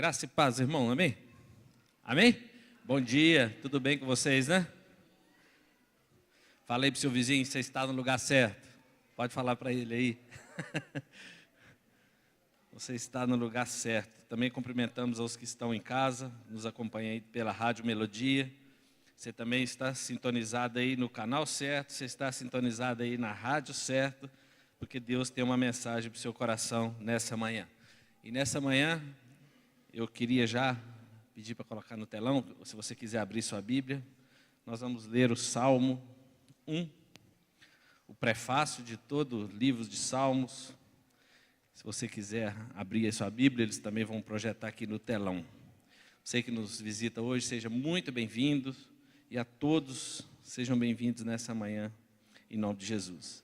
Graça e paz, irmão, amém? Amém? Bom dia, tudo bem com vocês, né? Falei para o seu vizinho, você está no lugar certo. Pode falar para ele aí. Você está no lugar certo. Também cumprimentamos aos que estão em casa, nos acompanham aí pela Rádio Melodia. Você também está sintonizado aí no canal certo, você está sintonizado aí na rádio certo, porque Deus tem uma mensagem para o seu coração nessa manhã. E nessa manhã, eu queria já pedir para colocar no telão, se você quiser abrir sua Bíblia, nós vamos ler o Salmo 1, o prefácio de todo o livro de Salmos. Se você quiser abrir a sua Bíblia, eles também vão projetar aqui no telão. Você que nos visita hoje, seja muito bem-vindo, e a todos sejam bem-vindos nessa manhã, em nome de Jesus.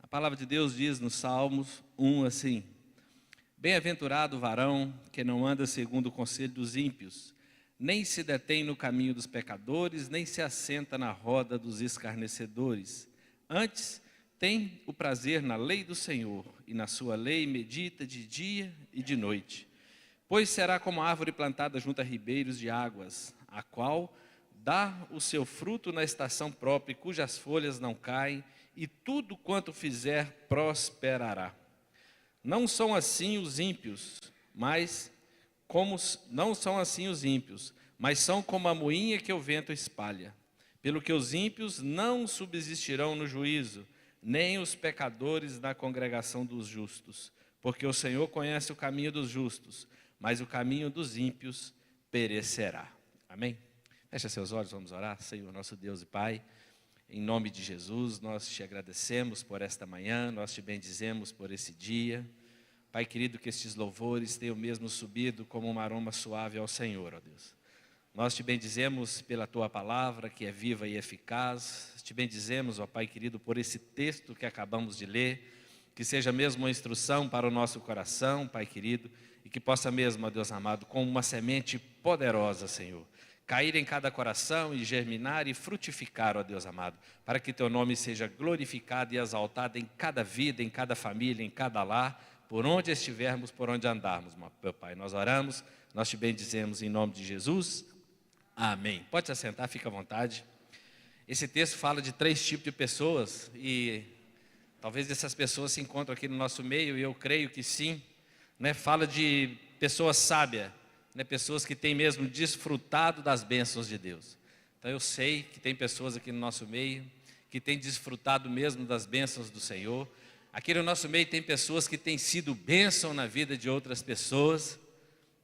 A palavra de Deus diz no Salmos 1 assim: Bem-aventurado o varão que não anda segundo o conselho dos ímpios, nem se detém no caminho dos pecadores, nem se assenta na roda dos escarnecedores. Antes, tem o prazer na lei do Senhor, e na sua lei medita de dia e de noite. Pois será como a árvore plantada junto a ribeiros de águas, a qual dá o seu fruto na estação própria, e cujas folhas não caem, e tudo quanto fizer prosperará. Não são assim os ímpios, mas são como a moinha que o vento espalha. Pelo que os ímpios não subsistirão no juízo, nem os pecadores na congregação dos justos. Porque o Senhor conhece o caminho dos justos, mas o caminho dos ímpios perecerá. Amém? Feche seus olhos, vamos orar. Senhor, nosso Deus e Pai, em nome de Jesus, nós te agradecemos por esta manhã, nós te bendizemos por esse dia. Pai querido, que estes louvores tenham mesmo subido como um aroma suave ao Senhor, ó Deus. Nós te bendizemos pela tua palavra, que é viva e eficaz. Te bendizemos, ó Pai querido, por esse texto que acabamos de ler, que seja mesmo uma instrução para o nosso coração, Pai querido, e que possa mesmo, ó Deus amado, como uma semente poderosa, Senhor, cair em cada coração e germinar e frutificar, ó Deus amado, para que teu nome seja glorificado e exaltado em cada vida, em cada família, em cada lar, por onde estivermos, por onde andarmos, meu Pai. Nós oramos, nós te bendizemos em nome de Jesus. Amém. Pode se assentar, fica à vontade. Esse texto fala de 3 tipos de pessoas e talvez essas pessoas se encontram aqui no nosso meio, e eu creio que sim, né? Fala de pessoas sábias, né? Pessoas que têm mesmo desfrutado das bênçãos de Deus. Então eu sei que tem pessoas aqui no nosso meio que têm desfrutado mesmo das bênçãos do Senhor. Aqui no nosso meio tem pessoas que têm sido bênção na vida de outras pessoas,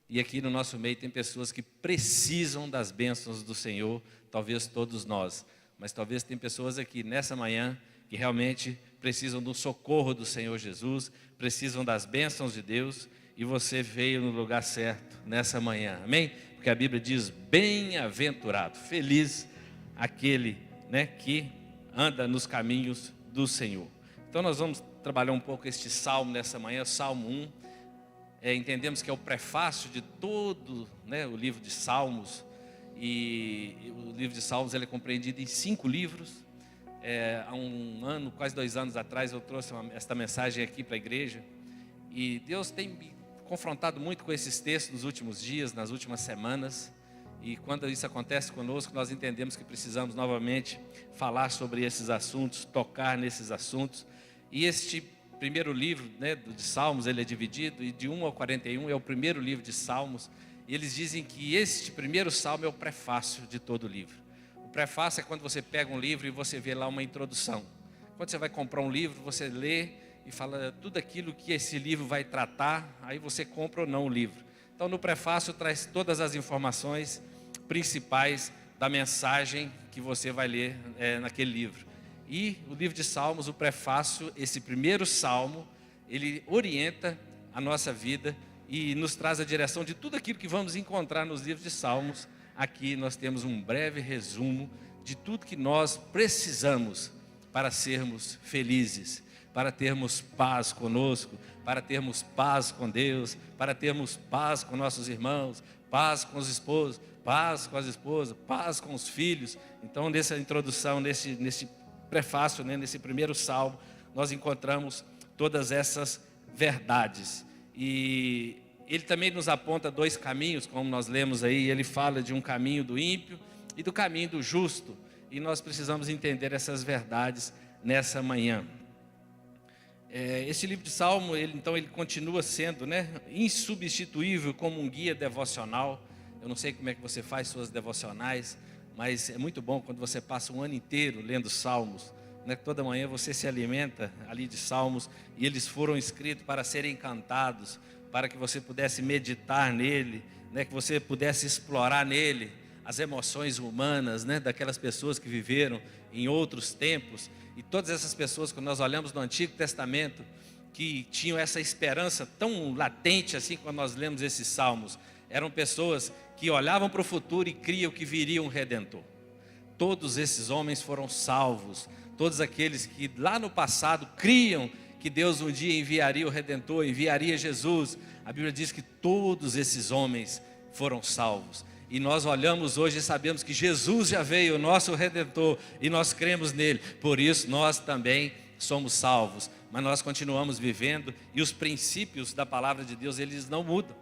e aqui no nosso meio tem pessoas que precisam das bênçãos do Senhor, talvez todos nós, mas talvez tem pessoas aqui nessa manhã que realmente precisam do socorro do Senhor Jesus, precisam das bênçãos de Deus, e você veio no lugar certo nessa manhã, amém? Porque a Bíblia diz: bem-aventurado, feliz aquele, né, que anda nos caminhos do Senhor. Então nós vamos trabalhar um pouco este salmo nessa manhã, Salmo 1. Entendemos que é o prefácio de todo, né, o livro de Salmos, e o livro de Salmos ele é compreendido em 5 livros. Há um ano, quase 2 anos atrás, eu trouxe esta mensagem aqui para a igreja, e Deus tem me confrontado muito com esses textos nos últimos dias, nas últimas semanas, e quando isso acontece conosco, nós entendemos que precisamos novamente falar sobre esses assuntos, tocar nesses assuntos. E este primeiro livro, né, de Salmos, ele é dividido, e de 1 ao 41 é o primeiro livro de Salmos, e eles dizem que este primeiro salmo é o prefácio de todo o livro. O prefácio é quando você pega um livro e você vê lá uma introdução. Quando você vai comprar um livro, você lê e fala tudo aquilo que esse livro vai tratar, aí você compra ou não o livro. Então no prefácio traz todas as informações principais da mensagem que você vai ler naquele livro. E o livro de Salmos, o prefácio, esse primeiro salmo, ele orienta a nossa vida e nos traz a direção de tudo aquilo que vamos encontrar nos livros de Salmos. Aqui nós temos um breve resumo de tudo que nós precisamos para sermos felizes, para termos paz conosco, para termos paz com Deus, para termos paz com nossos irmãos, paz com os esposos, paz com as esposas, paz com os filhos. Então nessa introdução, nesse prefácio, né, nesse primeiro salmo, nós encontramos todas essas verdades. E ele também nos aponta dois caminhos, como nós lemos aí. Ele fala de um caminho do ímpio e do caminho do justo. E nós precisamos entender essas verdades nessa manhã. Esse livro de Salmo, ele continua sendo, insubstituível como um guia devocional. Eu não sei como é que você faz suas devocionais, mas é muito bom quando você passa um ano inteiro lendo Salmos. Toda manhã você se alimenta ali de Salmos, e eles foram escritos para serem cantados, para que você pudesse meditar nele, que você pudesse explorar nele as emoções humanas, daquelas pessoas que viveram em outros tempos. E todas essas pessoas, quando nós olhamos no Antigo Testamento, que tinham essa esperança tão latente assim, quando nós lemos esses salmos, eram pessoas que olhavam para o futuro e criam que viria um Redentor. Todos esses homens foram salvos, todos aqueles que lá no passado criam que Deus um dia enviaria o Redentor, enviaria Jesus. A Bíblia diz que todos esses homens foram salvos. E nós olhamos hoje e sabemos que Jesus já veio, o nosso Redentor, e nós cremos nele. Por isso nós também somos salvos. Mas nós continuamos vivendo, e os princípios da palavra de Deus, eles não mudam.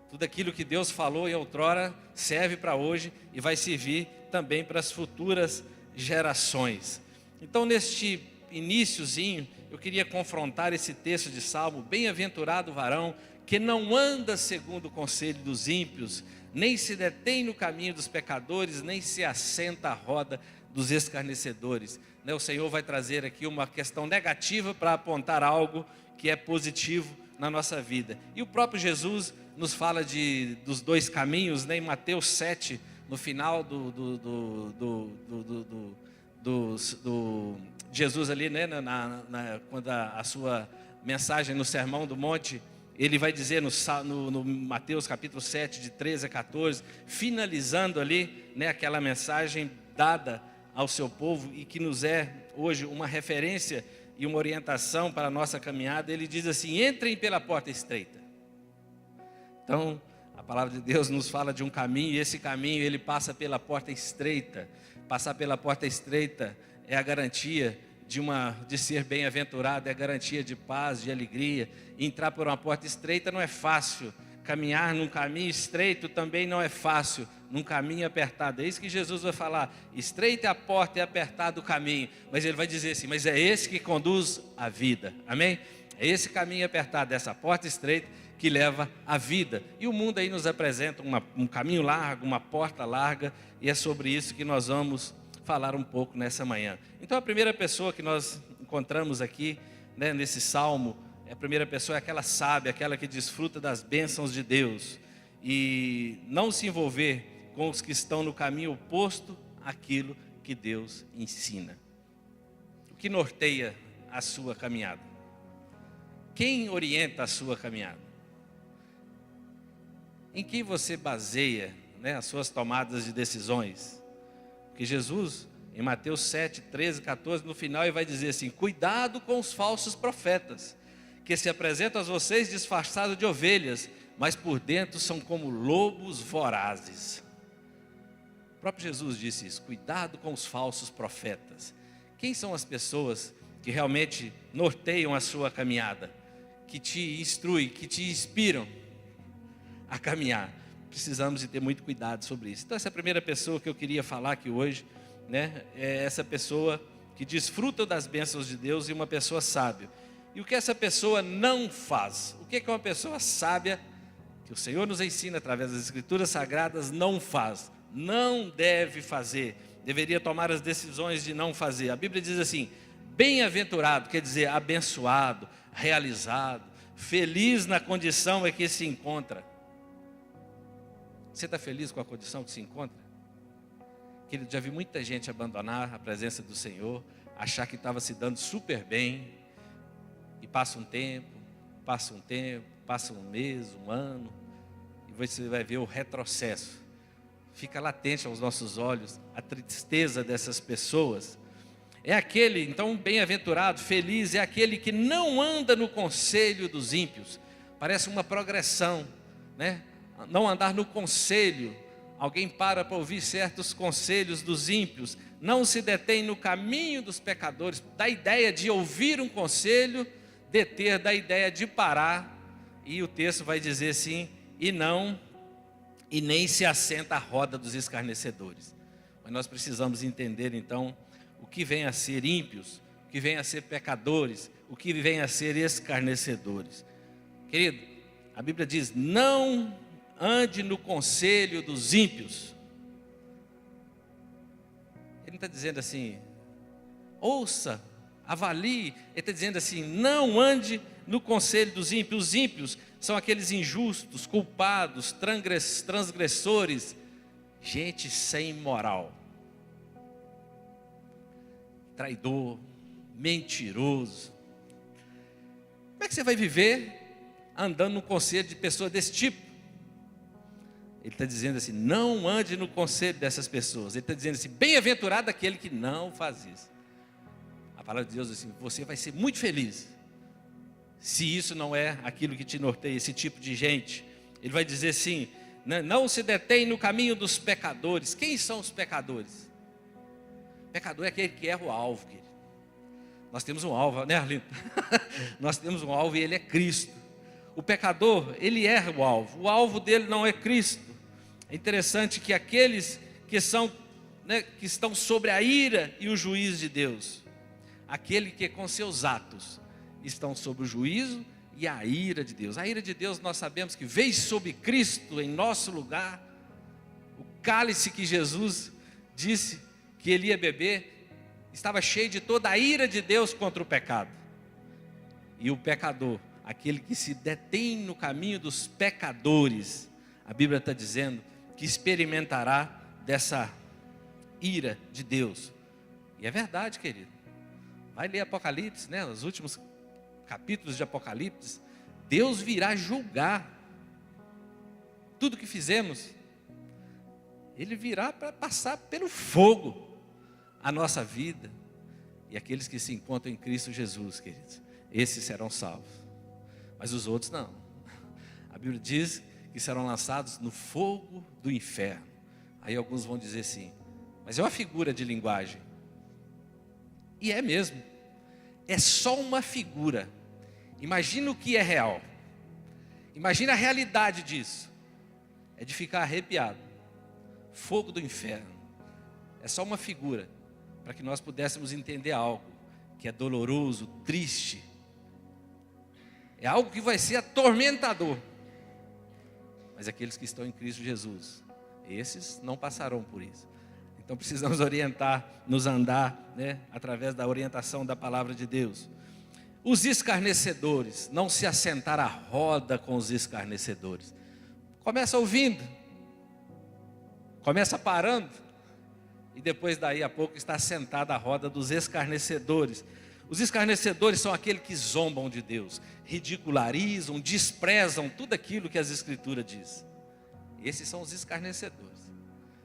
Tudo aquilo que Deus falou em outrora serve para hoje e vai servir também para as futuras gerações. Então, neste iniciozinho, eu queria confrontar esse texto de Salmo: bem-aventurado o varão que não anda segundo o conselho dos ímpios, nem se detém no caminho dos pecadores, nem se assenta à roda dos escarnecedores. O Senhor vai trazer aqui uma questão negativa para apontar algo que é positivo na nossa vida. E o próprio Jesus nos fala dos dois caminhos, em Mateus 7, no final Jesus ali, quando a sua mensagem no Sermão do Monte, ele vai dizer no Mateus capítulo 7, de 13 a 14, finalizando ali, aquela mensagem dada ao seu povo e que nos é hoje uma referência e uma orientação para a nossa caminhada. Ele diz assim: entrem pela porta estreita. Então, a palavra de Deus nos fala de um caminho, e esse caminho ele passa pela porta estreita. Passar pela porta estreita é a garantia de ser bem-aventurado, é a garantia de paz, de alegria. Entrar por uma porta estreita não é fácil. Caminhar num caminho estreito também não é fácil, num caminho apertado. É isso que Jesus vai falar: estreita é a porta e apertado o caminho. Mas ele vai dizer assim: mas é esse que conduz à vida. Amém? É esse caminho apertado, essa porta estreita, que leva à vida. E o mundo aí nos apresenta um caminho largo, uma porta larga, e é sobre isso que nós vamos falar um pouco nessa manhã. Então, a primeira pessoa que nós encontramos aqui, nesse salmo, a primeira pessoa é aquela sábia, aquela que desfruta das bênçãos de Deus e não se envolver com os que estão no caminho oposto àquilo que Deus ensina. O que norteia a sua caminhada? Quem orienta a sua caminhada? Em que você baseia, as suas tomadas de decisões? Porque Jesus, em Mateus 7, 13, 14, no final ele vai dizer assim: cuidado com os falsos profetas, que se apresentam a vocês disfarçados de ovelhas, mas por dentro são como lobos vorazes. O próprio Jesus disse isso: cuidado com os falsos profetas. Quem são as pessoas que realmente norteiam a sua caminhada, que te instruem, que te inspiram a caminhar? Precisamos de ter muito cuidado sobre isso. Então, essa é a primeira pessoa que eu queria falar aqui hoje, é essa pessoa que desfruta das bênçãos de Deus e uma pessoa sábia. E o que essa pessoa não faz? O que é uma pessoa sábia, que o Senhor nos ensina através das Escrituras Sagradas, não faz? Não deve fazer, deveria tomar as decisões de não fazer. A Bíblia diz assim: bem-aventurado, quer dizer abençoado, realizado, feliz na condição em que se encontra. Você está feliz com a condição que se encontra? Querido, já vi muita gente abandonar a presença do Senhor, achar que estava se dando super bem, e passa um tempo, passa um mês, um ano, e você vai ver o retrocesso. Fica latente aos nossos olhos a tristeza dessas pessoas. É aquele, então, bem-aventurado, feliz, é aquele que não anda no conselho dos ímpios. Parece uma progressão, Não andar no conselho. Alguém para ouvir certos conselhos dos ímpios, não se detém no caminho dos pecadores. Da ideia de ouvir um conselho, deter da ideia de parar E o texto vai dizer assim: e nem se assenta à roda dos escarnecedores. Mas nós precisamos entender então o que vem a ser ímpios, o que vem a ser pecadores, o que vem a ser escarnecedores. Querido, a Bíblia diz: não ande no conselho dos ímpios. Ele não está dizendo assim, ouça, avalie. Ele está dizendo assim: não ande no conselho dos ímpios. Os ímpios são aqueles injustos, culpados, transgressores, gente sem moral, traidor, mentiroso. Como é que você vai viver andando no conselho de pessoas desse tipo? Ele está dizendo assim: não ande no conselho dessas pessoas. Ele está dizendo assim: bem-aventurado aquele que não faz isso. A palavra de Deus diz assim: você vai ser muito feliz se isso não é aquilo que te norteia, esse tipo de gente. Ele vai dizer assim: não se detém no caminho dos pecadores. Quem são os pecadores? Pecador é aquele que erra o alvo, querido. Nós temos um alvo, né, Arlindo? Nós temos um alvo e ele é Cristo. O pecador, ele erra o alvo dele não é Cristo. É interessante que aqueles que são, que estão sobre a ira e o juízo de Deus, aquele que com seus atos estão sob o juízo e a ira de Deus. A ira de Deus nós sabemos que veio sobre Cristo em nosso lugar. O cálice que Jesus disse que ele ia beber estava cheio de toda a ira de Deus contra o pecado. E o pecador, aquele que se detém no caminho dos pecadores, a Bíblia está dizendo que experimentará dessa ira de Deus. E é verdade, querido. Vai ler Apocalipse, os últimos capítulos de Apocalipse. Deus virá julgar tudo que fizemos. Ele virá para passar pelo fogo a nossa vida. E aqueles que se encontram em Cristo Jesus, queridos, esses serão salvos. Mas os outros não. A Bíblia diz que serão lançados no fogo do inferno. Aí alguns vão dizer assim: mas é uma figura de linguagem. E é mesmo. É só uma figura. Imagina o que é real. Imagina a realidade disso. É de ficar arrepiado. Fogo do inferno. É só uma figura para que nós pudéssemos entender algo que é doloroso, triste. É algo que vai ser atormentador. Mas aqueles que estão em Cristo Jesus, esses não passarão por isso. Então precisamos nos andar, através da orientação da palavra de Deus. Os escarnecedores, não se assentar à roda com os escarnecedores. Começa ouvindo, começa parando, e depois daí a pouco está sentado à roda dos escarnecedores. Os escarnecedores são aqueles que zombam de Deus, ridicularizam, desprezam tudo aquilo que as Escrituras diz. Esses são os escarnecedores.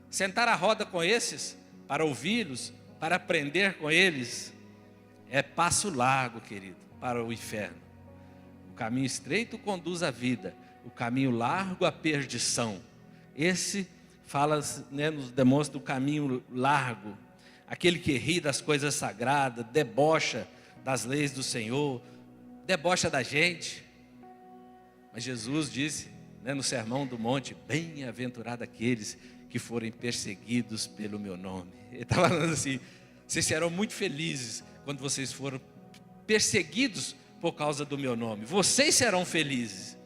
Sentar à roda com esses, para ouvi-los, para aprender com eles, é passo largo, querido, para o inferno. O caminho estreito conduz à vida, o caminho largo à perdição. Esse fala, nos demonstra o caminho largo. Aquele que ri das coisas sagradas, debocha das leis do Senhor, debocha da gente. Mas Jesus disse, no Sermão do Monte: bem-aventurado aqueles que forem perseguidos pelo meu nome. Ele estava falando assim: vocês serão muito felizes quando vocês forem perseguidos por causa do meu nome. Vocês serão felizes,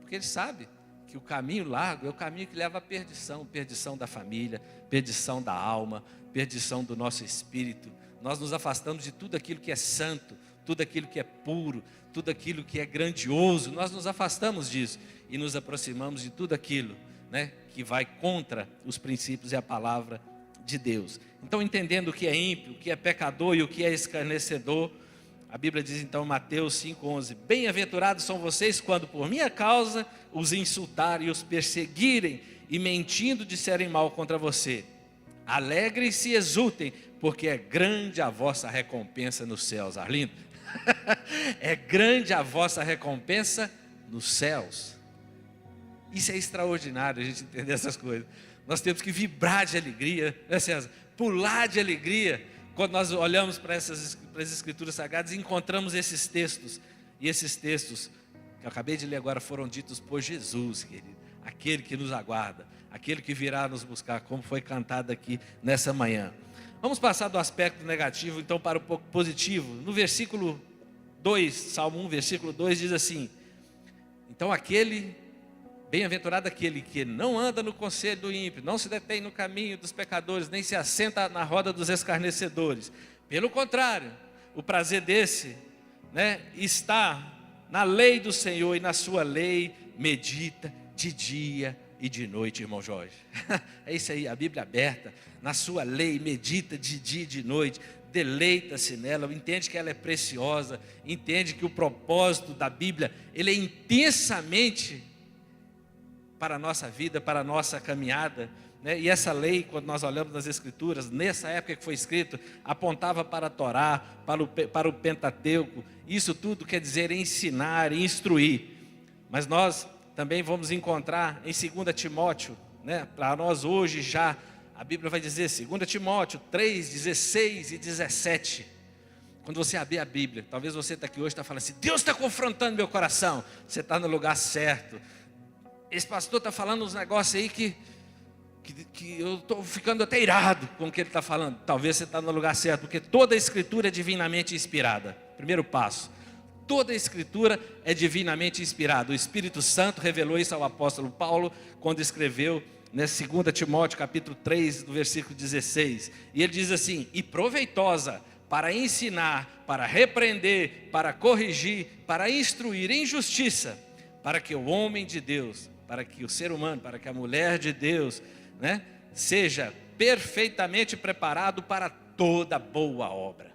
porque ele sabe que o caminho largo é o caminho que leva à perdição. Perdição da família, perdição da alma, perdição do nosso espírito. Nós nos afastamos de tudo aquilo que é santo, tudo aquilo que é puro, tudo aquilo que é grandioso. Nós nos afastamos disso e nos aproximamos de tudo aquilo, que vai contra os princípios e a palavra de Deus. Então, entendendo o que é ímpio, o que é pecador e o que é escarnecedor, a Bíblia diz então, Mateus 5,11: bem-aventurados são vocês quando por minha causa os insultarem e os perseguirem e mentindo disserem mal contra você. Alegrem-se e exultem, porque é grande a vossa recompensa nos céus. Arlindo, é grande a vossa recompensa nos céus. Isso é extraordinário, a gente entender essas coisas. Nós temos que vibrar de alegria, César? Pular de alegria, quando nós olhamos para as Escrituras Sagradas e encontramos esses textos. E esses textos, que eu acabei de ler agora, foram ditos por Jesus, querido. Aquele que nos aguarda, aquele que virá nos buscar, como foi cantado aqui nessa manhã. Vamos passar do aspecto negativo, então, para o positivo. No versículo 2, Salmo 1, versículo 2, diz assim: então bem-aventurado aquele que não anda no conselho do ímpio, não se detém no caminho dos pecadores, nem se assenta na roda dos escarnecedores. Pelo contrário, o prazer desse, está na lei do Senhor, e na sua lei medita de dia e de noite, irmão Jorge. É isso aí, a Bíblia aberta, na sua lei medita de dia e de noite, deleita-se nela, entende que ela é preciosa, entende que o propósito da Bíblia, ele é intensamente para a nossa vida, para a nossa caminhada, e essa lei, quando nós olhamos nas Escrituras, nessa época que foi escrito, apontava para a Torá, para o Pentateuco. Isso tudo quer dizer ensinar, instruir. Mas nós também vamos encontrar em 2 Timóteo, para nós hoje já, a Bíblia vai dizer, 2 Timóteo 3, 16 e 17. Quando você abrir a Bíblia, talvez você está aqui hoje e está falando assim: Deus está confrontando meu coração. Você está no lugar certo. Esse pastor está falando uns negócios aí que eu estou ficando até irado com o que ele está falando. Talvez você está no lugar certo, porque toda a Escritura é divinamente inspirada. Primeiro passo: toda a Escritura é divinamente inspirada. O Espírito Santo revelou isso ao apóstolo Paulo, quando escreveu 2 Timóteo capítulo 3, do versículo 16. E ele diz assim: e proveitosa para ensinar, para repreender, para corrigir, para instruir em justiça, para que o homem de Deus, para que o ser humano, para que a mulher de Deus, seja perfeitamente preparado para toda boa obra.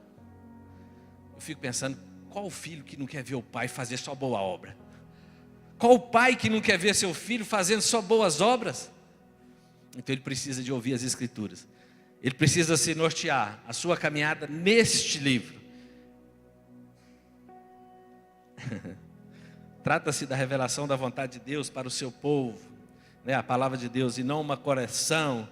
Eu fico pensando, qual o filho que não quer ver o pai fazer só boa obra? Qual o pai que não quer ver seu filho fazendo só boas obras? Então ele precisa de ouvir as Escrituras. Ele precisa se nortear a sua caminhada neste livro. Trata-se da revelação da vontade de Deus para o seu povo, a palavra de Deus, e não uma coleção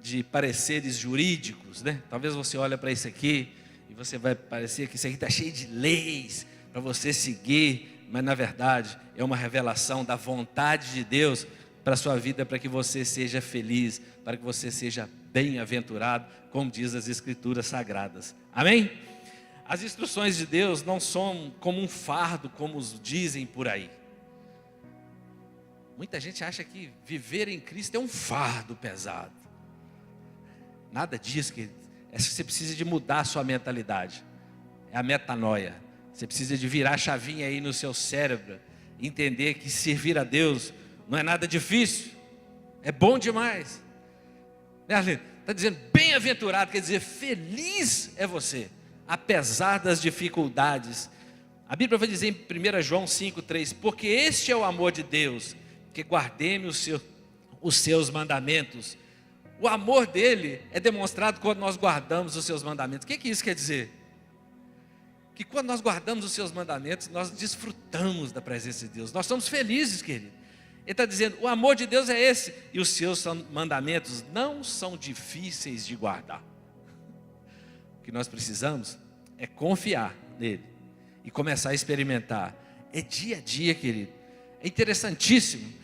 de pareceres jurídicos, Talvez você olhe para isso aqui e você vai parecer que isso aqui está cheio de leis para você seguir, mas na verdade é uma revelação da vontade de Deus para a sua vida, para que você seja feliz, para que você seja bem-aventurado, como diz as Escrituras Sagradas. Amém? As instruções de Deus não são como um fardo, como os dizem por aí. Muita gente acha que viver em Cristo é um fardo pesado. Nada disso, que você precisa de mudar a sua mentalidade. É a metanoia. Você precisa de virar a chavinha aí no seu cérebro, entender que servir a Deus não é nada difícil, é bom demais. Está dizendo bem-aventurado, quer dizer feliz é você, apesar das dificuldades. A Bíblia vai dizer em 1 João 5,3: porque este é o amor de Deus, que guardemos os seus mandamentos. O amor dele é demonstrado quando nós guardamos os seus mandamentos. O que isso quer dizer? Que quando nós guardamos os seus mandamentos, nós desfrutamos da presença de Deus, nós somos felizes, querido. Ele está dizendo, o amor de Deus é esse, e os seus mandamentos não são difíceis de guardar. O que nós precisamos é confiar nele e começar a experimentar. É dia a dia, querido. É interessantíssimo.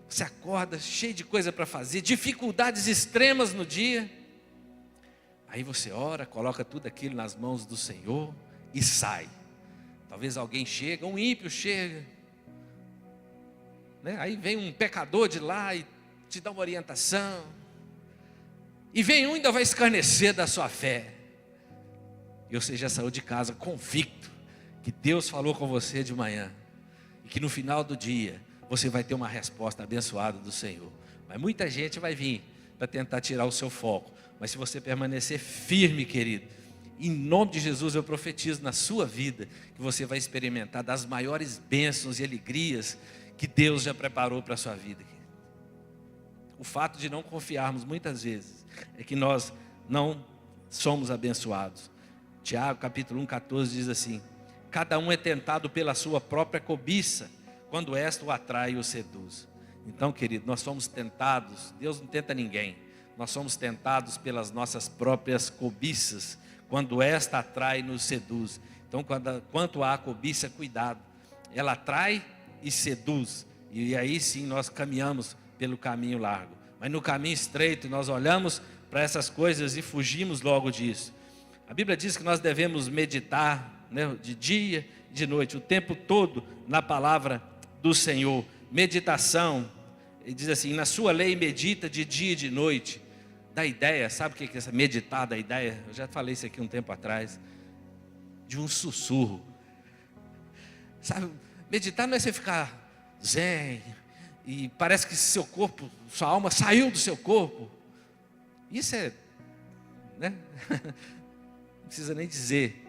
Você acorda cheio de coisa para fazer, dificuldades extremas no dia. Aí você ora, coloca tudo aquilo nas mãos do Senhor e sai. Talvez alguém chega, um ímpio chega, aí vem um pecador de lá e te dá uma orientação. E vem um e ainda vai escarnecer da sua fé. E você já saiu de casa convicto que Deus falou com você de manhã, e que no final do dia você vai ter uma resposta abençoada do Senhor. Mas muita gente vai vir para tentar tirar o seu foco. Mas se você permanecer firme, querido, em nome de Jesus eu profetizo na sua vida que você vai experimentar das maiores bênçãos e alegrias que Deus já preparou para a sua vida. O fato de não confiarmos muitas vezes é que nós não somos abençoados. Tiago capítulo 1,14 diz assim: cada um é tentado pela sua própria cobiça, quando esta o atrai e o seduz. Então, querido, nós somos tentados. Deus não tenta ninguém. Nós somos tentados pelas nossas próprias cobiças, quando esta atrai e nos seduz. Então, quanto à cobiça, cuidado. Ela atrai e seduz. E aí sim nós caminhamos pelo caminho largo. Mas no caminho estreito nós olhamos para essas coisas e fugimos logo disso. A Bíblia diz que nós devemos meditar, né, de dia e de noite, o tempo todo na palavra do Senhor. Meditação, ele diz assim, na sua lei medita de dia e de noite. Da ideia, sabe o que é essa meditar da ideia? Eu já falei isso aqui um tempo atrás. De um sussurro. Sabe, meditar não é você ficar zen e parece que seu corpo, sua alma saiu do seu corpo. Isso é, né? Não precisa nem dizer.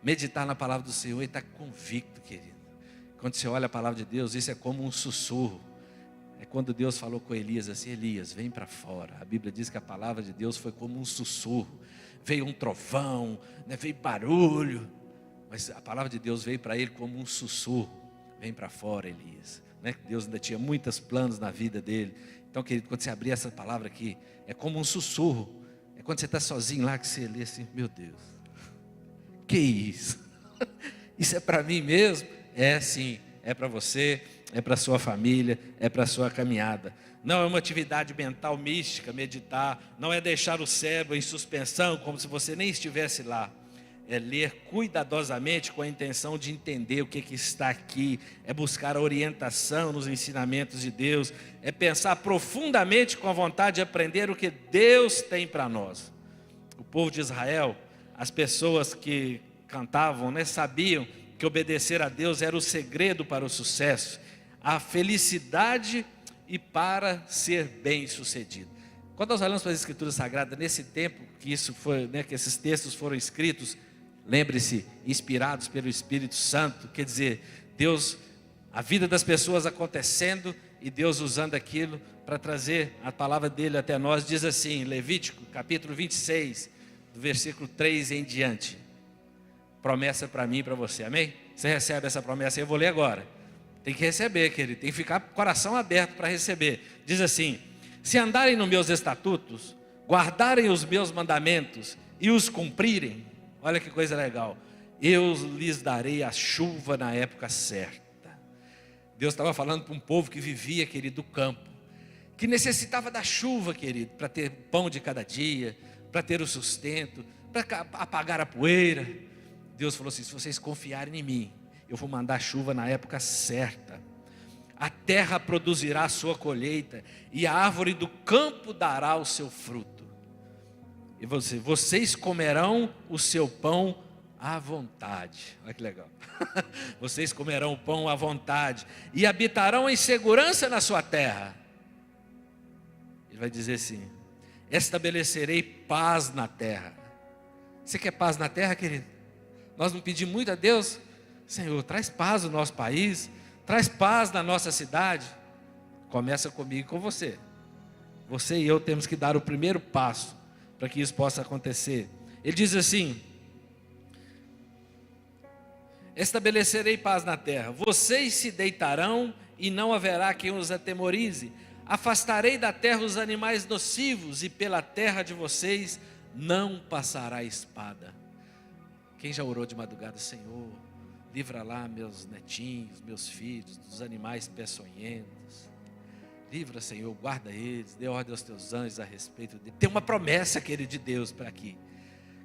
Meditar na palavra do Senhor e estar convicto, querido. Quando você olha a palavra de Deus, isso é como um sussurro. É quando Deus falou com Elias assim, Elias, vem para fora. A Bíblia diz que a palavra de Deus foi como um sussurro. Veio um trovão, né? Veio barulho. Mas a palavra de Deus veio para ele como um sussurro. Vem para fora, Elias. Né? Deus ainda tinha muitos planos na vida dele. Então, querido, quando você abrir essa palavra aqui, é como um sussurro. É quando você está sozinho lá que você lê assim, meu Deus, que isso? Isso é para mim mesmo? É sim, é para você, é para a sua família, é para a sua caminhada. Não é uma atividade mental mística, meditar. Não é deixar o cérebro em suspensão, como se você nem estivesse lá. É ler cuidadosamente com a intenção de entender o que está aqui. É buscar a orientação nos ensinamentos de Deus. É pensar profundamente com a vontade de aprender o que Deus tem para nós. O povo de Israel, as pessoas que cantavam, né, sabiam que obedecer a Deus era o segredo para o sucesso, a felicidade e para ser bem sucedido. Quando nós olhamos para as Escrituras Sagradas, nesse tempo que isso foi, né, que esses textos foram escritos, lembre-se, inspirados pelo Espírito Santo, quer dizer, Deus, a vida das pessoas acontecendo e Deus usando aquilo para trazer a palavra dele até nós. Diz assim, Levítico capítulo 26, do versículo 3 em diante, promessa para mim e para você, amém? Você recebe essa promessa, eu vou ler agora. Tem que receber, querido, tem que ficar com o coração aberto para receber. Diz assim, se andarem nos meus estatutos, guardarem os meus mandamentos e os cumprirem, olha que coisa legal, eu lhes darei a chuva na época certa. Deus estava falando para um povo que vivia, querido, do campo, que necessitava da chuva, querido, para ter pão de cada dia, para ter o sustento, para apagar a poeira. Deus falou assim, se vocês confiarem em mim, eu vou mandar chuva na época certa. A terra produzirá a sua colheita e a árvore do campo dará o seu fruto. E vocês comerão o seu pão à vontade. Olha que legal. Vocês comerão o pão à vontade e habitarão em segurança na sua terra. Ele vai dizer assim, estabelecerei paz na terra. Você quer paz na terra, querido? Nós não pedimos muito a Deus? Senhor, traz paz no nosso país, traz paz na nossa cidade. Começa comigo e com você. Você e eu temos que dar o primeiro passo para que isso possa acontecer. Ele diz assim, estabelecerei paz na terra, vocês se deitarão e não haverá quem os atemorize. Afastarei da terra os animais nocivos e pela terra de vocês não passará espada. Quem já orou de madrugada, Senhor, livra lá meus netinhos, meus filhos, dos animais peçonhentos. Livra, Senhor, guarda eles, dê ordem aos teus anjos a respeito deles. Tem uma promessa, querido, de Deus para aqui.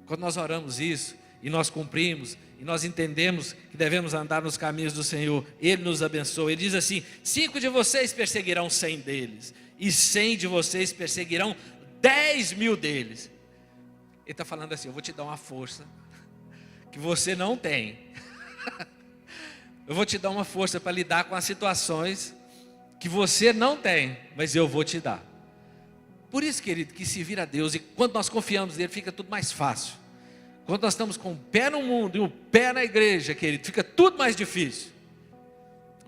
Quando nós oramos isso, e nós cumprimos, e nós entendemos que devemos andar nos caminhos do Senhor, Ele nos abençoa. Ele diz assim, 5 de vocês perseguirão 100 deles, e 100 de vocês perseguirão 10.000 deles. Ele está falando assim, eu vou te dar uma força que você não tem. Eu vou te dar uma força para lidar com as situações que você não tem, mas eu vou te dar. Por isso, querido, que se vira a Deus, e quando nós confiamos nele, fica tudo mais fácil. Quando nós estamos com o pé no mundo e o pé na igreja, querido, fica tudo mais difícil.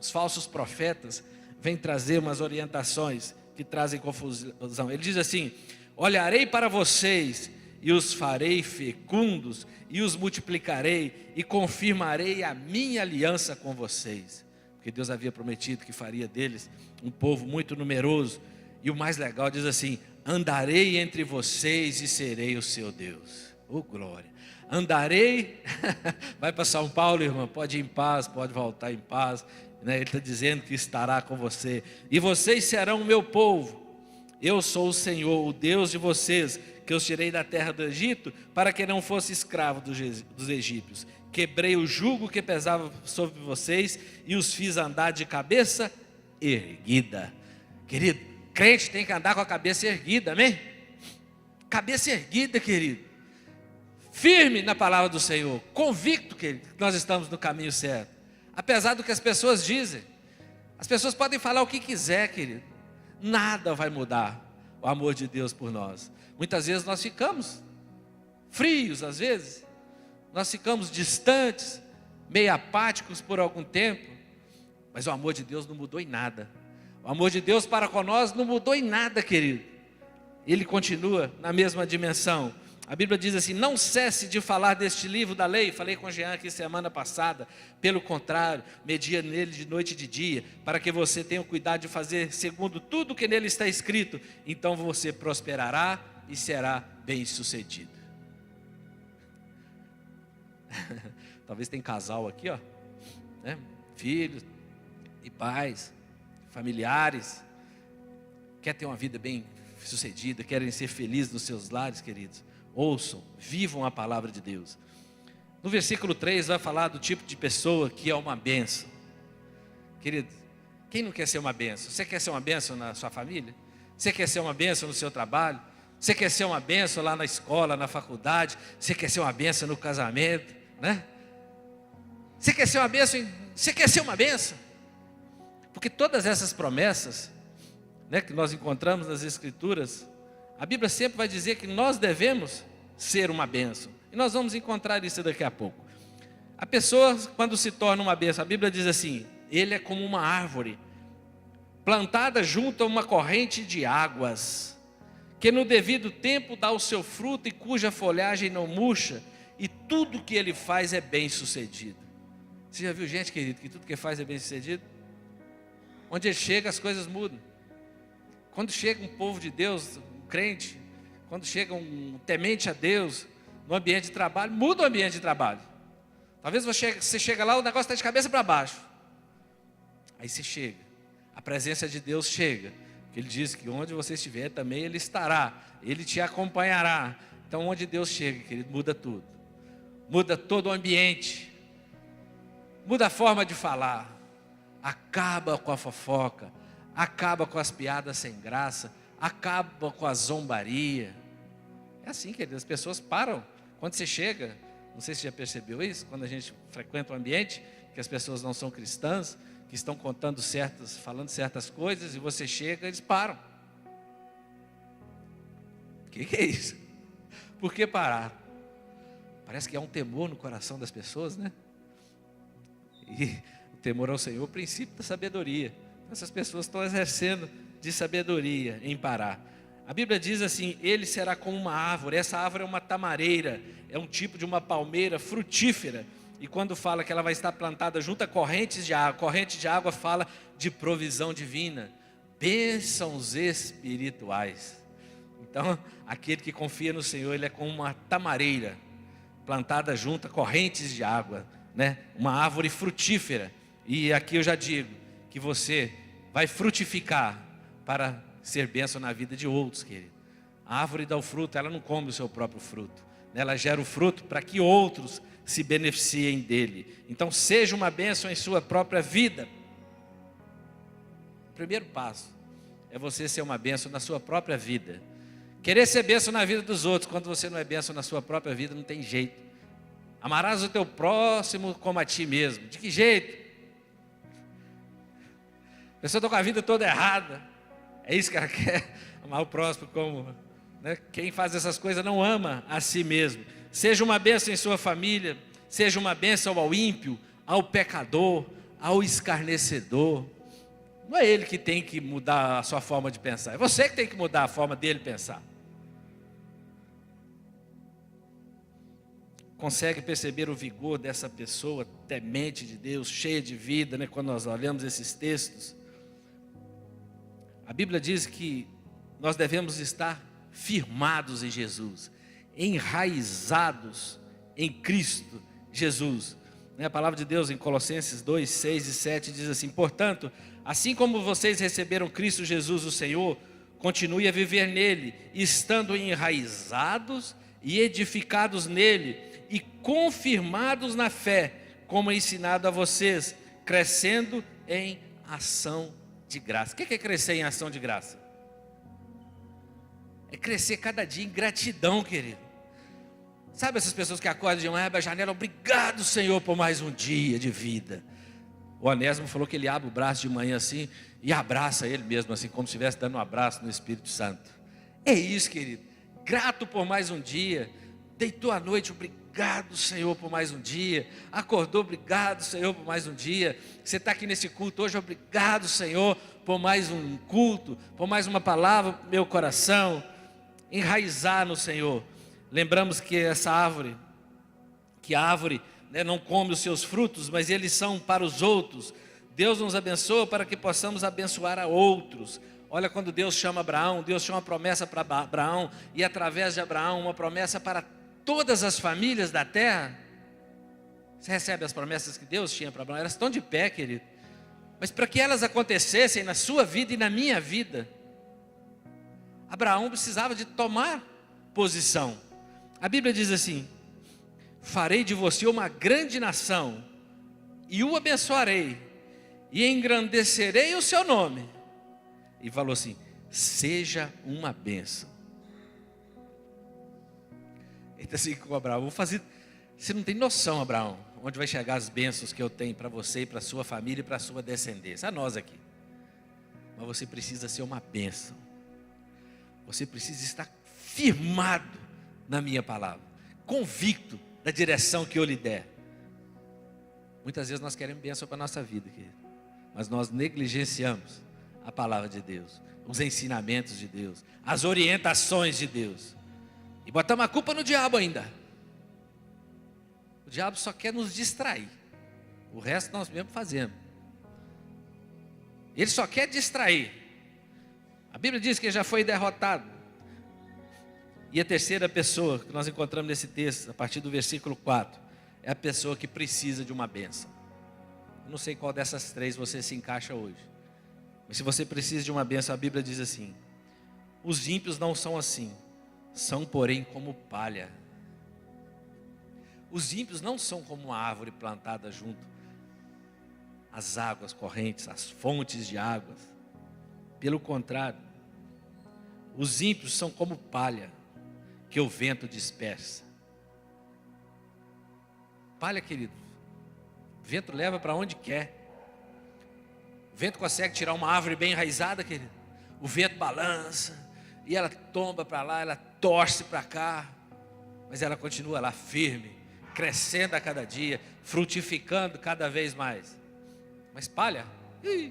Os falsos profetas vêm trazer umas orientações que trazem confusão. Ele diz assim, olharei para vocês e os farei fecundos e os multiplicarei e confirmarei a minha aliança com vocês. Porque Deus havia prometido que faria deles um povo muito numeroso. E o mais legal diz assim, andarei entre vocês e serei o seu Deus. Oh glória! Andarei, vai para São Paulo, irmã, pode ir em paz, pode voltar em paz. né? Ele está dizendo que estará com você. E vocês serão o meu povo. Eu sou o Senhor, o Deus de vocês, que os tirei da terra do Egito, para que não fosse escravo dos egípcios. Quebrei o jugo que pesava sobre vocês e os fiz andar de cabeça erguida. Querido, crente tem que andar com a cabeça erguida, amém? Cabeça erguida, querido. Firme na palavra do Senhor, convicto, querido, que nós estamos no caminho certo. Apesar do que as pessoas dizem. As pessoas podem falar o que quiser, querido. Nada vai mudar o amor de Deus por nós. Muitas vezes nós ficamos frios, às vezes. Nós ficamos distantes, meio apáticos por algum tempo. Mas o amor de Deus não mudou em nada. O amor de Deus para com nós não mudou em nada, querido. Ele continua na mesma dimensão. A Bíblia diz assim: não cesse de falar deste livro da lei. Falei com o Jean aqui semana passada. Pelo contrário, media nele de noite e de dia, para que você tenha o cuidado de fazer segundo tudo que nele está escrito. Então você prosperará e será bem sucedido. Talvez tem casal aqui, ó, né? Filhos e pais, familiares, quer ter uma vida bem sucedida, querem ser felizes nos seus lares, queridos. Ouçam, vivam a palavra de Deus. No versículo 3 vai falar do tipo de pessoa que é uma bênção. Querido, quem não quer ser uma bênção? Você quer ser uma bênção na sua família? Você quer ser uma bênção no seu trabalho? Você quer ser uma bênção lá na escola, na faculdade? Você quer ser uma bênção no casamento, né? Você quer ser uma bênção? Você quer ser uma bênção? Porque todas essas promessas, né, que nós encontramos nas Escrituras, a Bíblia sempre vai dizer que nós devemos ser uma bênção. E nós vamos encontrar isso daqui a pouco. A pessoa, quando se torna uma bênção, a Bíblia diz assim: ele é como uma árvore plantada junto a uma corrente de águas, que no devido tempo dá o seu fruto e cuja folhagem não murcha, e tudo que ele faz é bem sucedido. Você já viu gente, querido, que tudo que faz é bem sucedido? Onde ele chega, as coisas mudam. Quando chega um povo de Deus, crente, quando chega um temente a Deus no ambiente de trabalho, muda o ambiente de trabalho. Talvez você chega lá, o negócio está de cabeça para baixo. Aí você chega, a presença de Deus chega. Ele diz que onde você estiver também Ele estará, Ele te acompanhará. Então onde Deus chega, querido, muda tudo. Muda todo o ambiente, muda a forma de falar, acaba com a fofoca, acaba com as piadas sem graça, acaba com a zombaria. É assim, querido, as pessoas param. Quando você chega, não sei se você já percebeu isso, quando a gente frequenta um ambiente que as pessoas não são cristãs, que estão falando certas coisas, e você chega, eles param. O que é isso? Por que parar? Parece que há um temor no coração das pessoas, né? E o temor ao Senhor é o princípio da sabedoria. Essas pessoas estão exercendo de sabedoria em parar. A Bíblia diz assim: ele será como uma árvore. Essa árvore é uma tamareira, é um tipo de uma palmeira frutífera. E quando fala que ela vai estar plantada junto a correntes de água, corrente de água fala de provisão divina, bênçãos espirituais. Então, aquele que confia no Senhor, ele é como uma tamareira, plantada junto a correntes de água, né? Uma árvore frutífera. E aqui eu já digo que você vai frutificar para ser bênção na vida de outros, querido. A árvore dá o fruto, ela não come o seu próprio fruto, né? Ela gera o fruto para que outros se beneficiem dele. Então seja uma bênção em sua própria vida. O primeiro passo é você ser uma bênção na sua própria vida. Querer ser bênção na vida dos outros, quando você não é bênção na sua própria vida, não tem jeito. Amarás o teu próximo como a ti mesmo. De que jeito? A pessoa está com a vida toda errada. É isso que ela quer, amar o próximo como, né? Quem faz essas coisas não ama a si mesmo. Seja uma bênção em sua família, seja uma bênção ao ímpio, ao pecador, ao escarnecedor. Não é ele que tem que mudar a sua forma de pensar, é você que tem que mudar a forma dele pensar. Consegue perceber o vigor dessa pessoa temente de Deus, cheia de vida, né? Quando nós olhamos esses textos, a Bíblia diz que nós devemos estar firmados em Jesus, enraizados em Cristo Jesus. A palavra de Deus em Colossenses 2, 6 e 7 diz assim: portanto, assim como vocês receberam Cristo Jesus o Senhor, continue a viver nele, estando enraizados e edificados nele, e confirmados na fé, como é ensinado a vocês, crescendo em ação de graça. O que é crescer em ação de graça? É crescer cada dia em gratidão, querido. Sabe essas pessoas que acordam de manhã, abrem a janela, obrigado, Senhor, por mais um dia de vida. O Onésimo falou que ele abre o braço de manhã assim e abraça ele mesmo assim, como se estivesse dando um abraço no Espírito Santo. É isso, querido. Grato por mais um dia. Deitou à noite, obrigado, Senhor, por mais um dia. Acordou, obrigado, Senhor, por mais um dia. Você está aqui nesse culto hoje, obrigado, Senhor, por mais um culto, por mais uma palavra para o meu coração. Enraizar no Senhor. Lembramos que essa árvore, a árvore não come os seus frutos, mas eles são para os outros. Deus nos abençoa para que possamos abençoar a outros. Olha, quando Deus chama Abraão, Deus chama uma promessa para Abraão, e através de Abraão uma promessa para todas as famílias da terra. Você recebe as promessas que Deus tinha para Abraão? Elas estão de pé, querido. Mas para que elas acontecessem na sua vida e na minha vida, Abraão precisava de tomar posição. A Bíblia diz assim: farei de você uma grande nação, e o abençoarei, e engrandecerei o seu nome. E falou assim: seja uma bênção. Ele está assim com Abraão: vou fazer. Você não tem noção, Abraão, onde vai chegar as bênçãos que eu tenho para você, e para a sua família e para a sua descendência. A nós aqui. Mas você precisa ser uma bênção. Você precisa estar firmado na minha palavra, convicto da direção que eu lhe der. Muitas vezes nós queremos bênção para a nossa vida, querido, mas nós negligenciamos a palavra de Deus, os ensinamentos de Deus, as orientações de Deus, e botamos a culpa no diabo ainda. O diabo só quer nos distrair, o resto nós mesmos fazemos. Ele só quer distrair. A Bíblia diz que ele já foi derrotado. E a terceira pessoa que nós encontramos nesse texto, a partir do versículo 4, é a pessoa que precisa de uma bênção. Eu não sei qual dessas três você se encaixa hoje, mas se você precisa de uma bênção, a Bíblia diz assim: os ímpios não são assim, são porém como palha. Os ímpios não são como uma árvore plantada junto às águas correntes, às fontes de águas. Pelo contrário, os ímpios são como palha que o vento dispersa. Palha, querido, o vento leva para onde quer. O vento consegue tirar uma árvore bem enraizada, querido. O vento balança e ela tomba para lá, ela torce para cá, mas ela continua lá firme, crescendo a cada dia, frutificando cada vez mais. Mas palha,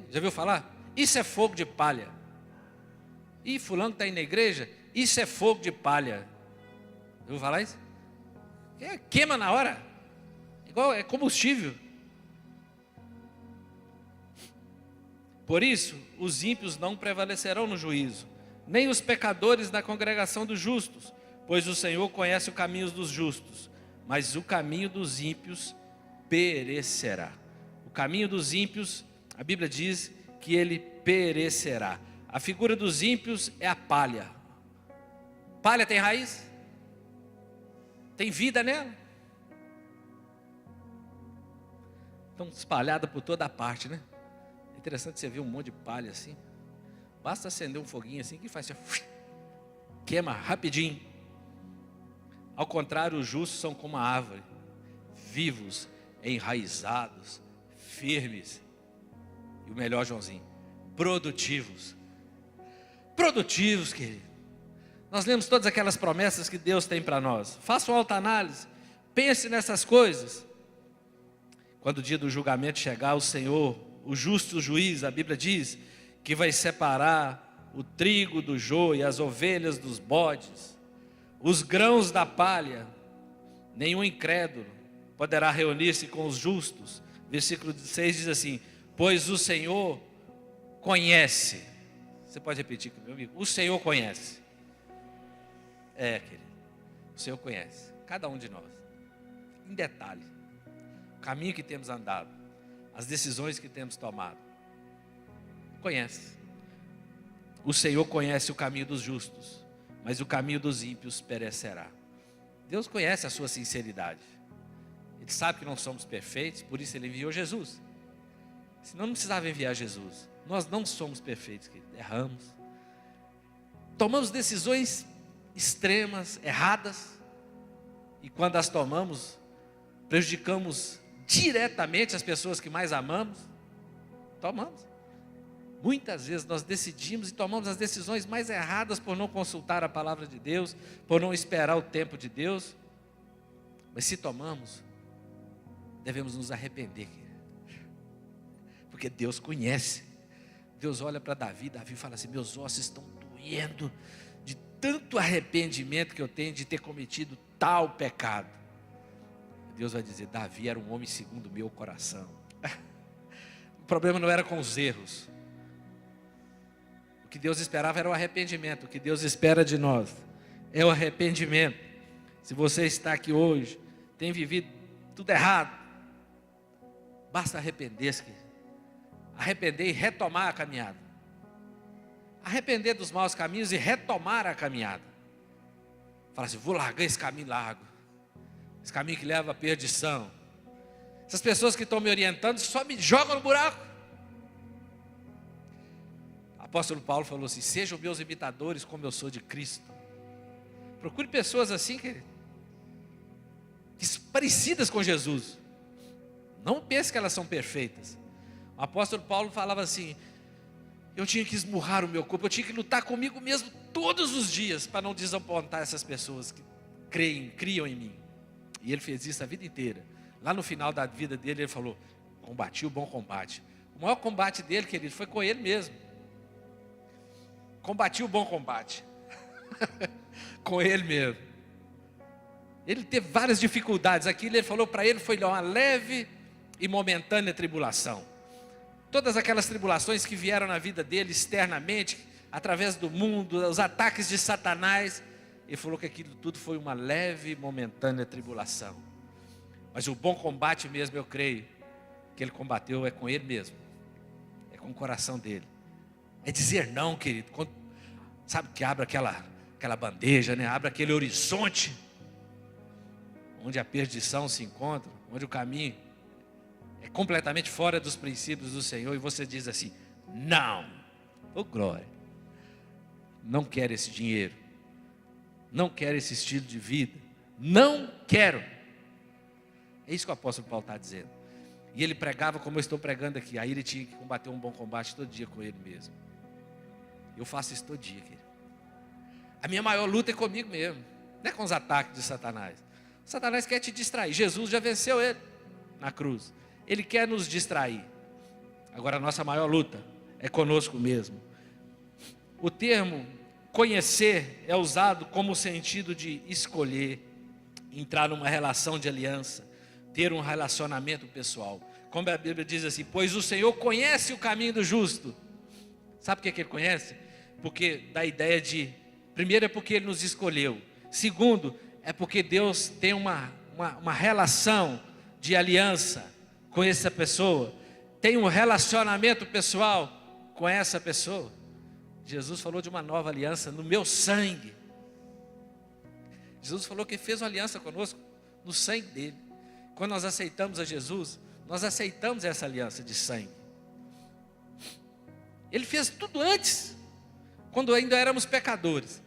já viu falar? Isso é fogo de palha. E fulano está aí na igreja, isso é fogo de palha. Eu vou falar isso? Queima na hora. Igual é combustível. Por isso, os ímpios não prevalecerão no juízo, nem os pecadores na congregação dos justos, pois o Senhor conhece os caminhos dos justos, mas o caminho dos ímpios perecerá. O caminho dos ímpios, a Bíblia diz que ele perecerá. A figura dos ímpios é a palha. Palha tem raiz? Tem vida nela? Estão espalhadas por toda a parte, né? É interessante você ver um monte de palha assim. Basta acender um foguinho assim que faz assim, queima rapidinho. Ao contrário, os justos são como a árvore, vivos, enraizados, firmes. E o melhor, Joãozinho, produtivos. Produtivos, querido. Nós lemos todas aquelas promessas que Deus tem para nós. Faça uma autoanálise, pense nessas coisas. Quando o dia do julgamento chegar, o Senhor, o justo juiz, a Bíblia diz que vai separar o trigo do joio, as ovelhas dos bodes, os grãos da palha. Nenhum incrédulo poderá reunir-se com os justos. Versículo 6 diz assim: pois o Senhor conhece. Você pode repetir comigo, meu amigo? O Senhor conhece. Querido, o Senhor conhece cada um de nós, em detalhe. o caminho que temos andado, as decisões que temos tomado. Conhece. O Senhor conhece o caminho dos justos, mas o caminho dos ímpios perecerá. Deus conhece a sua sinceridade. Ele sabe que não somos perfeitos, por isso Ele enviou Jesus. Senão não precisava enviar Jesus. Nós não somos perfeitos, querido. Erramos. Tomamos decisões extremas, erradas. E quando as tomamos, prejudicamos diretamente as pessoas que mais amamos. Tomamos. Muitas vezes nós decidimos e tomamos as decisões mais erradas por não consultar a palavra de Deus, por não esperar o tempo de Deus. Mas se tomamos, devemos nos arrepender, porque Deus conhece. Deus olha para Davi, Davi fala assim: meus ossos estão doendo de tanto arrependimento que eu tenho de ter cometido tal pecado. Deus vai dizer: Davi era um homem segundo o meu coração. O problema não era com os erros. O que Deus esperava era o arrependimento. O que Deus espera de nós é o arrependimento. Se você está aqui hoje, tem vivido tudo errado, basta arrepender-se. Arrepender e retomar a caminhada. Arrepender dos maus caminhos e retomar a caminhada. Fala assim: vou largar esse caminho largo, esse caminho que leva à perdição. Essas pessoas que estão me orientando só me jogam no buraco. O apóstolo Paulo falou assim: sejam meus imitadores como eu sou de Cristo. Procure pessoas assim, querido, parecidas com Jesus. Não pense que elas são perfeitas. O apóstolo Paulo falava assim: eu tinha que esmurrar o meu corpo, eu tinha que lutar comigo mesmo todos os dias para não desapontar essas pessoas que criam em mim. E ele fez isso a vida inteira. Lá no final da vida dele, ele falou: combati o bom combate. O maior combate dele, querido, foi com ele mesmo. Combati o bom combate. Com ele mesmo. Ele teve várias dificuldades. Aquilo ele falou para ele foi uma leve e momentânea tribulação. Todas aquelas tribulações que vieram na vida dele externamente, através do mundo, os ataques de Satanás, ele falou que aquilo tudo foi uma leve e momentânea tribulação. Mas o bom combate mesmo, eu creio, que ele combateu é com ele mesmo. É com o coração dele. É dizer não, querido. Quando, sabe que abre aquela bandeja, né? Abre aquele horizonte, onde a perdição se encontra, onde o caminho é completamente fora dos princípios do Senhor, e você diz assim: não, ô glória, não quero esse dinheiro, não quero esse estilo de vida, não quero. É isso que o apóstolo Paulo está dizendo. E ele pregava como eu estou pregando aqui. Aí ele tinha que combater um bom combate todo dia com ele mesmo. Eu faço isso todo dia, querido. A minha maior luta é comigo mesmo, não é com os ataques de Satanás. Satanás quer te distrair. Jesus já venceu ele na cruz. Ele quer nos distrair. Agora a nossa maior luta é conosco mesmo. O termo conhecer é usado como sentido de escolher, entrar numa relação de aliança, ter um relacionamento pessoal. Como a Bíblia diz assim: pois o Senhor conhece o caminho do justo. Sabe por que ele conhece? Porque dá a ideia de, primeiro é porque ele nos escolheu. Segundo, é porque Deus tem uma relação de aliança com essa pessoa, tem um relacionamento pessoal com essa pessoa. Jesus falou de uma nova aliança no meu sangue. Jesus falou que fez uma aliança conosco no sangue dele. Quando nós aceitamos a Jesus, nós aceitamos essa aliança de sangue. Ele fez tudo antes, quando ainda éramos pecadores.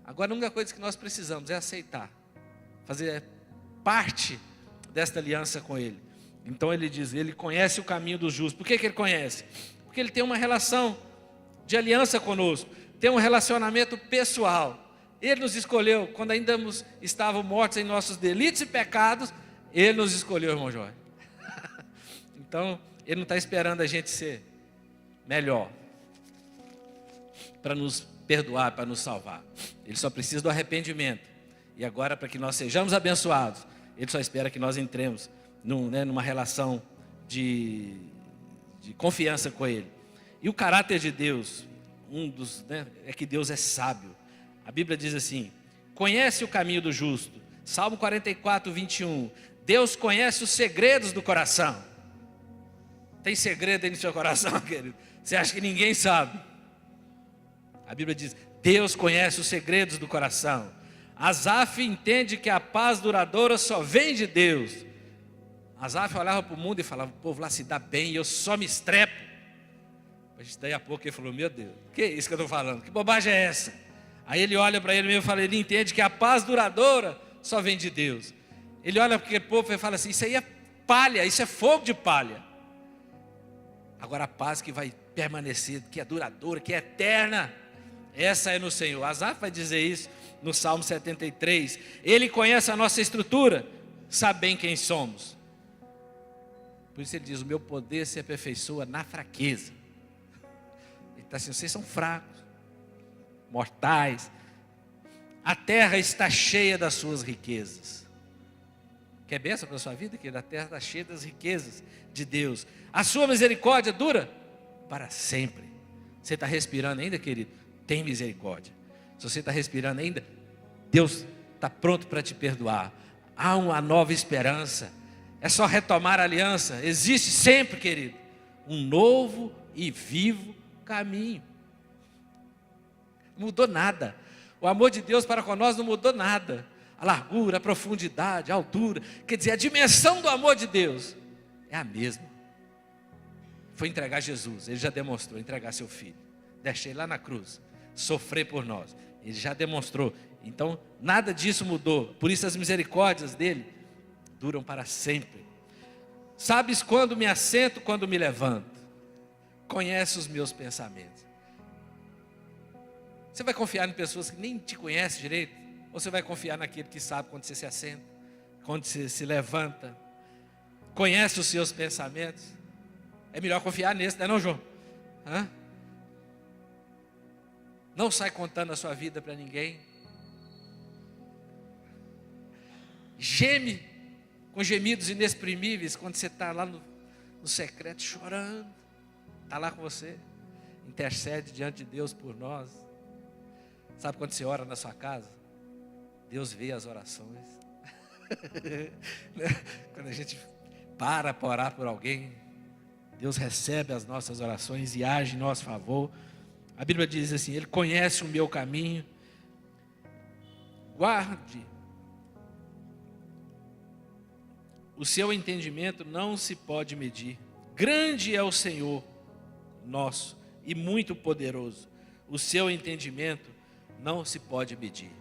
Agora a única coisa que nós precisamos é aceitar, fazer parte desta aliança com ele. Então ele diz, ele conhece o caminho do justo. Por que ele conhece? Porque ele tem uma relação de aliança conosco, tem um relacionamento pessoal. Ele nos escolheu quando ainda estávamos mortos em nossos delitos e pecados. Ele nos escolheu, irmão Jorge. Então ele não está esperando a gente ser melhor para nos perdoar, para nos salvar. Ele só precisa do arrependimento. E agora, para que nós sejamos abençoados, ele só espera que nós entremos numa relação de confiança com ele. E o caráter de Deus, é que Deus é sábio. A Bíblia diz assim: conhece o caminho do justo. Salmo 44, 21. Deus conhece os segredos do coração. Tem segredo aí no seu coração, querido? Você acha que ninguém sabe? A Bíblia diz: Deus conhece os segredos do coração. Asaf entende que a paz duradoura só vem de Deus. Asaf olhava para o mundo e falava: o povo lá se dá bem e eu só me estrepo. Mas daí a pouco ele falou: meu Deus, que é isso que eu estou falando? Que bobagem é essa? Aí ele olha para ele mesmo e fala: ele entende que a paz duradoura só vem de Deus. Ele olha para aquele povo e fala assim: isso aí é palha, isso é fogo de palha. Agora a paz que vai permanecer, que é duradoura, que é eterna, essa é no Senhor. Asaf vai dizer isso no Salmo 73. Ele conhece a nossa estrutura, sabe bem quem somos. Por isso ele diz: o meu poder se aperfeiçoa na fraqueza. Ele está assim: vocês são fracos, mortais. A terra está cheia das suas riquezas. Quer bênção para a sua vida? Que a terra está cheia das riquezas de Deus. A sua misericórdia dura para sempre. Você está respirando ainda, querido? Tem misericórdia. Se você está respirando ainda, Deus está pronto para te perdoar. Há uma nova esperança. É só retomar a aliança. Existe sempre, querido, um novo e vivo caminho. Não mudou nada. O amor de Deus para com nós não mudou nada. A largura, a profundidade, a altura, quer dizer, a dimensão do amor de Deus é a mesma. Foi entregar Jesus, ele já demonstrou, entregar seu filho, deixar ele lá na cruz, sofrer por nós, ele já demonstrou. Então nada disso mudou. Por isso as misericórdias dele duram para sempre. Sabes quando me assento, quando me levanto, conhece os meus pensamentos. Você vai confiar em pessoas que nem te conhecem direito? Ou você vai confiar naquele que sabe quando você se assenta, quando você se levanta, conhece os seus pensamentos? É melhor confiar nesse, não é não, João? Hã? Não sai contando a sua vida para ninguém. Geme com gemidos inexprimíveis quando você está lá no secreto chorando. Está lá com você, intercede diante de Deus por nós. Sabe quando você ora na sua casa? Deus vê as orações. Quando a gente para orar por alguém, Deus recebe as nossas orações e age em nosso favor. A Bíblia diz assim: Ele conhece o meu caminho. Guarde. O seu entendimento não se pode medir. Grande é o Senhor nosso e muito poderoso. O seu entendimento não se pode medir.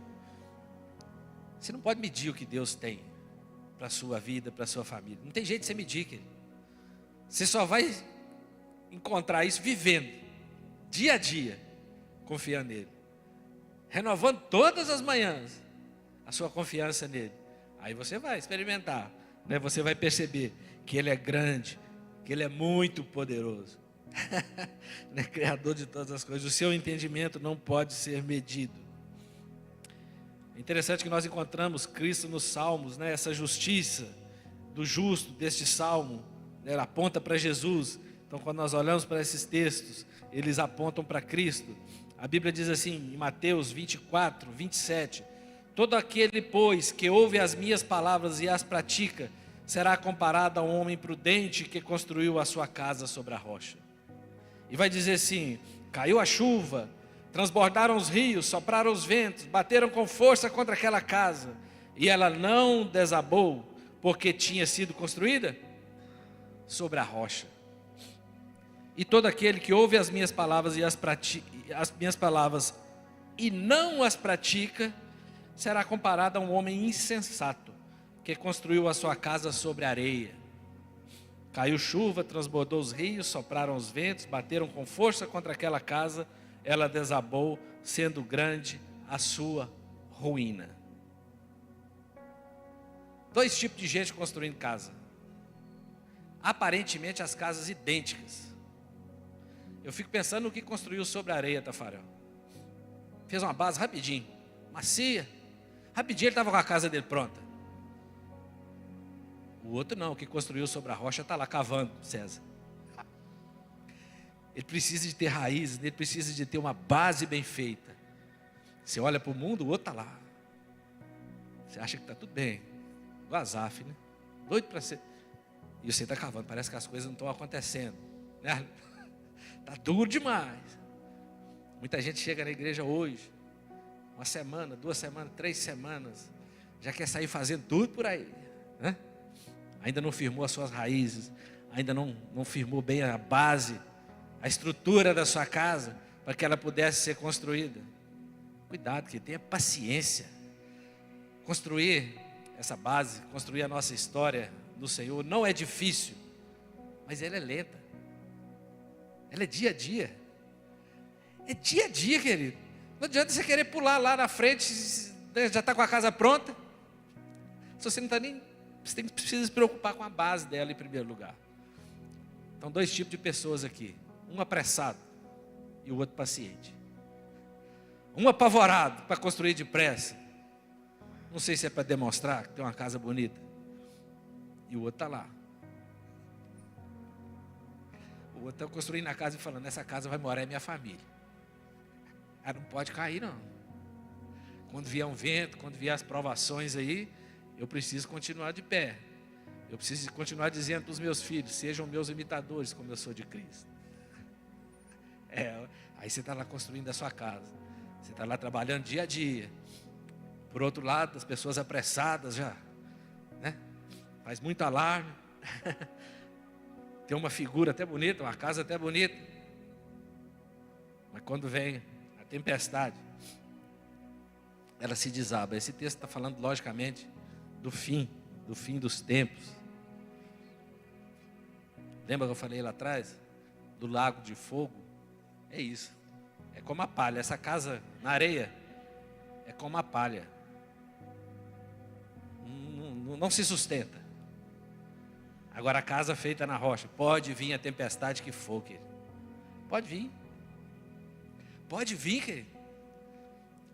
Você não pode medir o que Deus tem para a sua vida, para a sua família. Não tem jeito de você medir, querido. Você só vai encontrar isso vivendo, dia a dia, confiando nele. Renovando todas as manhãs a sua confiança nele. Aí você vai experimentar, né? Você vai perceber que ele é grande, que ele é muito poderoso. Né? Criador de todas as coisas. O seu entendimento não pode ser medido. É interessante que nós encontramos Cristo nos Salmos, né? Essa justiça do justo deste Salmo, né? Ela aponta para Jesus. Então quando nós olhamos para esses textos, eles apontam para Cristo. A Bíblia diz assim, em Mateus 24, 27, todo aquele, pois, que ouve as minhas palavras e as pratica, será comparado a um homem prudente que construiu a sua casa sobre a rocha. E vai dizer assim: caiu a chuva, transbordaram os rios, sopraram os ventos, bateram com força contra aquela casa, e ela não desabou, porque tinha sido construída sobre a rocha. E todo aquele que ouve as minhas palavras e não as pratica, será comparado a um homem insensato, que construiu a sua casa sobre areia. Caiu chuva, transbordou os rios, sopraram os ventos, bateram com força contra aquela casa, ela desabou, sendo grande a sua ruína. Dois tipos de gente construindo casa. Aparentemente as casas idênticas. Eu fico pensando no que construiu sobre a areia, Tafarel. Fez uma base rapidinho, macia. Rapidinho ele estava com a casa dele pronta. O outro não, o que construiu sobre a rocha está lá cavando, César. Ele precisa de ter raízes, ele precisa de ter uma base bem feita. Você olha para o mundo, o outro está lá. Você acha que está tudo bem. Igual Asaf, né? doido para ser. E você está cavando, parece que as coisas não estão acontecendo, né? Está duro demais. Muita gente chega na igreja hoje, 1 semana, 2 semanas, 3 semanas, já quer sair fazendo tudo por aí, né? Ainda não firmou as suas raízes, ainda não firmou bem a base, a estrutura da sua casa, para que ela pudesse ser construída. Cuidado, que tenha paciência. Construir essa base, construir a nossa história do Senhor, não é difícil, mas ela é lenta. Ela é dia a dia. É dia a dia, querido. Não adianta você querer pular lá na frente, já está com a casa pronta. Se você não está nem, você precisa se preocupar com a base dela em primeiro lugar. Então, 2 tipos de pessoas aqui. Um apressado e o outro paciente. Um apavorado para construir depressa. Não sei se é para demonstrar que tem uma casa bonita. E o outro está lá. O outro está construindo a casa e falando, nessa casa vai morar minha família. Ah, não pode cair não. Quando vier um vento, quando vier as provações aí, eu preciso continuar de pé. Eu preciso continuar dizendo para os meus filhos, sejam meus imitadores como eu sou de Cristo. Aí você está lá construindo a sua casa. Você está lá trabalhando dia a dia. Por outro lado, as pessoas apressadas já, né? Faz muito alarme. Tem uma figura até bonita, uma casa até bonita. Mas quando vem a tempestade, ela se desaba. Esse texto está falando, logicamente, do fim dos tempos. Lembra que eu falei lá atrás? Do lago de fogo? É isso. É como a palha. Essa casa na areia é como a palha. Não se sustenta. Agora a casa feita na rocha, pode vir a tempestade que for, querido. Pode vir. Pode vir, querido.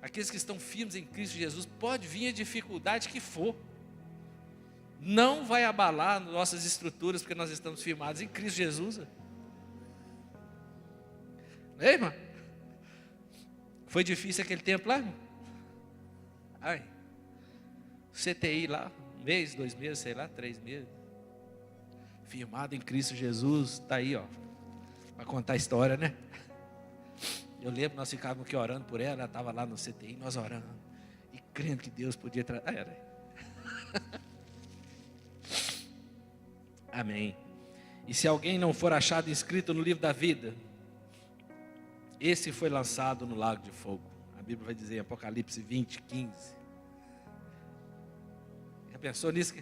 Aqueles que estão firmes em Cristo Jesus, pode vir a dificuldade que for. Não vai abalar nossas estruturas, porque nós estamos firmados em Cristo Jesus. Ei, irmão? Foi difícil aquele tempo lá, irmão? Ai. CTI lá, 1 mês, 2 meses, sei lá, 3 meses. Firmado em Cristo Jesus, está aí, ó. Para contar a história, né? Eu lembro, nós ficávamos aqui orando por ela estava lá no CTI, nós orando. E crendo que Deus podia trazer. Amém. E se alguém não for achado inscrito no livro da vida, esse foi lançado no lago de fogo. A Bíblia vai dizer em Apocalipse 20, 15. Já pensou nisso?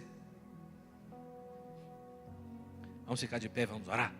Vamos ficar de pé, vamos orar?